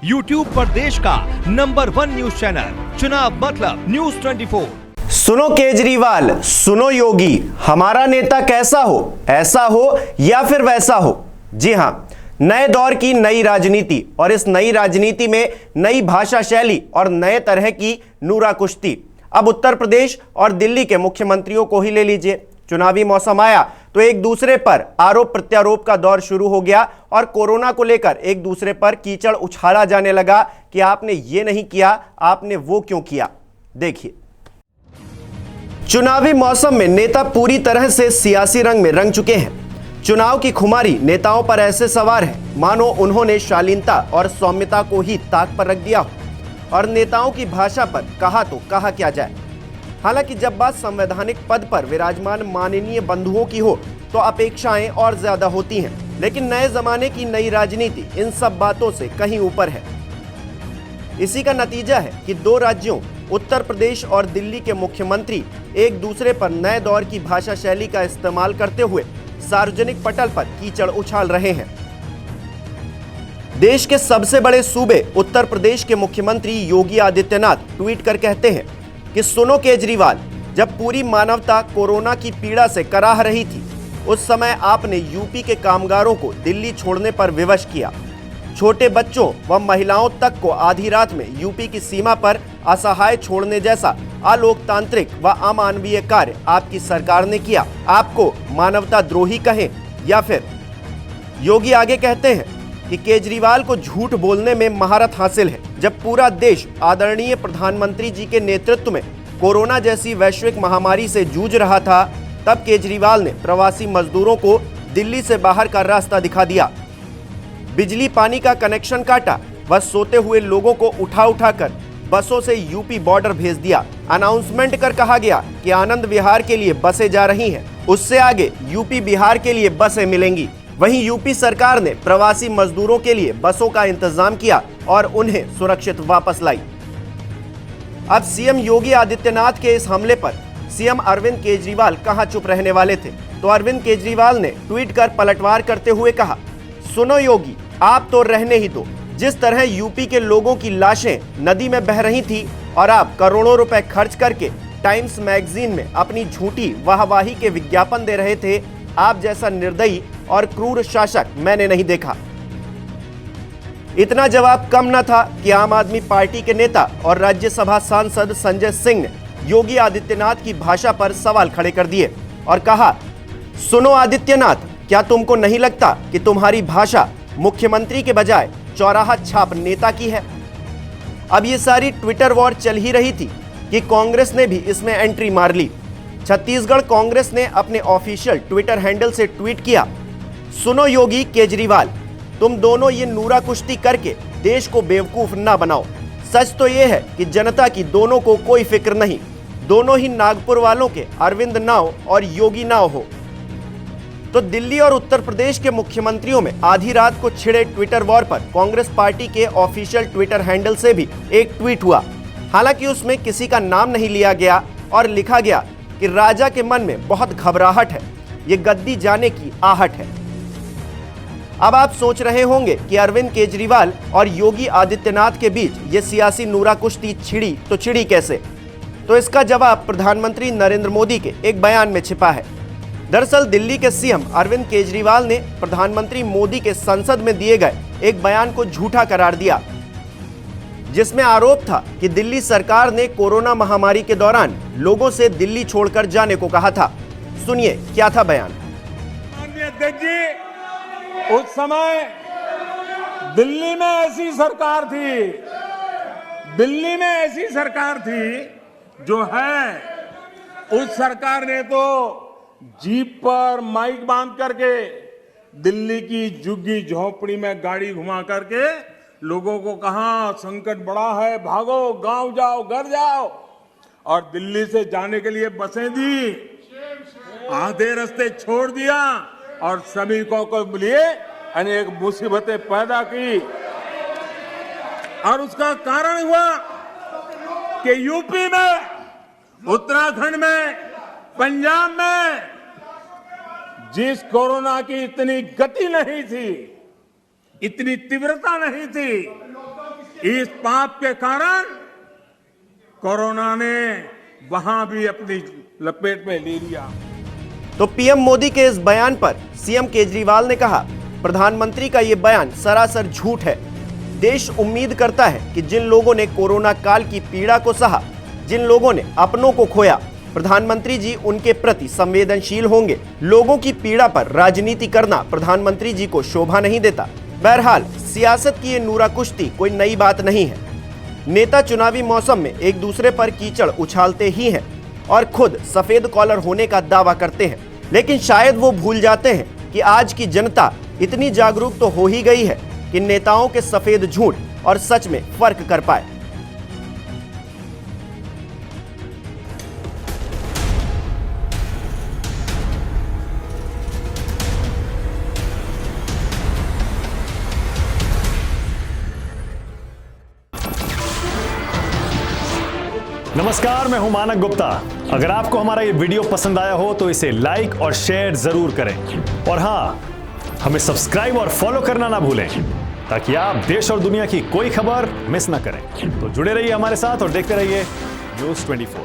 YouTube पर देश का नंबर 1 न्यूज चैनल चुनाव मतलब न्यूज 24। सुनो केजरीवाल, सुनो योगी, हमारा नेता कैसा हो, ऐसा हो या फिर वैसा हो। जी हां, नए दौर की नई राजनीति और इस नई राजनीति में नई भाषा शैली और नए तरह की नूरा कुश्ती। अब उत्तर प्रदेश और दिल्ली के मुख्यमंत्रियों को ही ले लीजिए। चुनावी मौसम आया तो एक दूसरे पर आरोप प्रत्यारोप का दौर शुरू हो गया और कोरोना को लेकर एक दूसरे पर कीचड़ उछाला जाने लगा कि आपने ये नहीं किया, आपने वो क्यों किया। देखिए, चुनावी मौसम में नेता पूरी तरह से सियासी रंग में रंग चुके हैं। चुनाव की खुमारी नेताओं पर ऐसे सवार है मानो उन्होंने शालीनता और सौम्यता को ही ताक पर रख दिया हो और नेताओं की भाषा पर कहा तो कहा क्या जाए। हालांकि जब बात संवैधानिक पद पर विराजमान माननीय बंधुओं की हो तो अपेक्षाएं और ज्यादा होती हैं, लेकिन नए जमाने की नई राजनीति इन सब बातों से कहीं ऊपर है। इसी का नतीजा है कि दो राज्यों उत्तर प्रदेश और दिल्ली के मुख्यमंत्री एक दूसरे पर नए दौर की भाषा शैली का इस्तेमाल करते हुए सार्वजनिक पटल पर कीचड़ उछाल रहे हैं। देश के सबसे बड़े सूबे उत्तर प्रदेश के मुख्यमंत्री योगी आदित्यनाथ ट्वीट कर कहते हैं कि सुनो केजरीवाल, जब पूरी मानवता कोरोना की पीड़ा से कराह रही थी उस समय आपने यूपी के कामगारों को दिल्ली छोड़ने पर विवश किया। छोटे बच्चों व महिलाओं तक को आधी रात में यूपी की सीमा पर असहाय छोड़ने जैसा अलोकतांत्रिक व अमानवीय कार्य आपकी सरकार ने किया। आपको मानवता द्रोही कहें या फिर। योगी आगे कहते हैं कि केजरीवाल को झूठ बोलने में महारत हासिल है। जब पूरा देश आदरणीय प्रधानमंत्री जी के नेतृत्व में कोरोना जैसी वैश्विक महामारी से जूझ रहा था, तब केजरीवाल ने प्रवासी मजदूरों को दिल्ली से बाहर का रास्ता दिखा दिया। बिजली पानी का कनेक्शन काटा व सोते हुए लोगों को उठा उठाकर बसों से यूपी बॉर्डर भेज दिया। अनाउंसमेंट कर कहा गया कि आनंद विहार के लिए बसें जा रही हैं, उससे आगे यूपी बिहार के लिए बसें मिलेंगी। वहीं यूपी सरकार ने प्रवासी मजदूरों के लिए बसों का इंतजाम किया और उन्हें सुरक्षित वापस लाई। अब सीएम योगी आदित्यनाथ के इस हमले पर सीएम अरविंद केजरीवाल कहां चुप रहने वाले थे, तो अरविंद केजरीवाल ने ट्वीट कर पलटवार करते हुए कहा, सुनो योगी, आप तो रहने ही दो। जिस तरह यूपी के लोगों की लाशें नदी में बह रही थी और आप करोड़ों रुपए खर्च करके टाइम्स मैगजीन में अपनी झूठी वाहवाही के विज्ञापन दे रहे थे, आप जैसा निर्दयी और क्रूर शासक मैंने नहीं देखा। इतना जवाब कम न था कि आम आदमी पार्टी के नेता और राज्यसभा सांसद संजय सिंह ने योगी आदित्यनाथ की भाषा पर सवाल खड़े कर दिए और कहा, सुनो आदित्यनाथ, क्या तुमको नहीं लगता कि तुम्हारी भाषा मुख्यमंत्री के बजाय चौराहा छाप नेता की है। अब ये सारी ट्विटर वॉर चल ही रही थी कि कांग्रेस ने भी इसमें एंट्री मार ली। छत्तीसगढ़ कांग्रेस ने अपने ऑफिशियल ट्विटर हैंडल से ट्वीट किया, सुनो योगी केजरीवाल, तुम दोनों ये नूरा कुश्ती करके देश को बेवकूफ ना बनाओ। सच तो ये है कि जनता की दोनों को कोई फिक्र नहीं। दोनों ही नागपुर वालों के अरविंद नाव और योगी नाव हो। तो दिल्ली और उत्तर प्रदेश के मुख्यमंत्रियों में आधी रात को छिड़े ट्विटर वॉर पर कांग्रेस पार्टी के ऑफिशियल ट्विटर हैंडल से भी एक ट्वीट हुआ। हालांकि उसमें किसी का नाम नहीं लिया गया और लिखा गया कि राजा के मन में बहुत घबराहट है, ये गद्दी जाने की आहट है। अब आप सोच रहे होंगे कि अरविंद केजरीवाल और योगी आदित्यनाथ के बीच ये सियासी नूरा कुश्ती छिड़ी तो छिड़ी कैसे? तो इसका जवाब प्रधानमंत्री नरेंद्र मोदी के एक बयान में छिपा है। दरअसल दिल्ली के सीएम अरविंद केजरीवाल ने प्रधानमंत्री मोदी के संसद में दिए गए एक बयान को झूठा करार दिया, जिसमें आरोप था कि दिल्ली सरकार ने कोरोना महामारी के दौरान लोगों से दिल्ली छोड़कर जाने को कहा था। सुनिए क्या था बयान। अध्यक्ष जी, उस समय दिल्ली में ऐसी सरकार थी, दिल्ली में ऐसी सरकार थी जो है, उस सरकार ने तो जीप पर माइक बांध करके दिल्ली की झुग्गी झोपड़ी में गाड़ी घुमा करके लोगों को कहा, संकट बड़ा है, भागो, गांव जाओ, घर जाओ, और दिल्ली से जाने के लिए बसें दी, आधे रास्ते छोड़ दिया और श्रमिकों को लिए अनेक मुसीबतें पैदा की। और उसका कारण हुआ कि यूपी में, उत्तराखंड में, पंजाब में जिस कोरोना की इतनी गति नहीं थी, इतनी तीव्रता नहीं थी, इस पाप के कारण कोरोना ने वहां भी अपनी लपेट में ले लिया। तो पीएम मोदी के इस बयान पर सीएम केजरीवाल ने कहा, प्रधानमंत्री का यह बयान सरासर झूठ है। देश उम्मीद करता है कि जिन लोगों ने कोरोना काल की पीड़ा को सहा, जिन लोगों ने अपनों को खोया, प्रधानमंत्री जी उनके प्रति संवेदनशील होंगे। लोगों की पीड़ा पर राजनीति करना प्रधानमंत्री जी को शोभा नहीं देता। बहरहाल सियासत की ये नूरा कुश्ती कोई नई बात नहीं है। नेता चुनावी मौसम में एक दूसरे पर कीचड़ उछालते ही हैं और खुद सफेद कॉलर होने का दावा करते हैं, लेकिन शायद वो भूल जाते हैं कि आज की जनता इतनी जागरूक तो हो ही गई है कि नेताओं के सफेद झूठ और सच में फर्क कर पाए। नमस्कार, मैं हूं मानक गुप्ता। अगर आपको हमारा ये वीडियो पसंद आया हो तो इसे लाइक और शेयर जरूर करें, और हां, हमें सब्सक्राइब और फॉलो करना ना भूलें ताकि आप देश और दुनिया की कोई खबर मिस ना करें। तो जुड़े रहिए हमारे साथ और देखते रहिए न्यूज़ 24।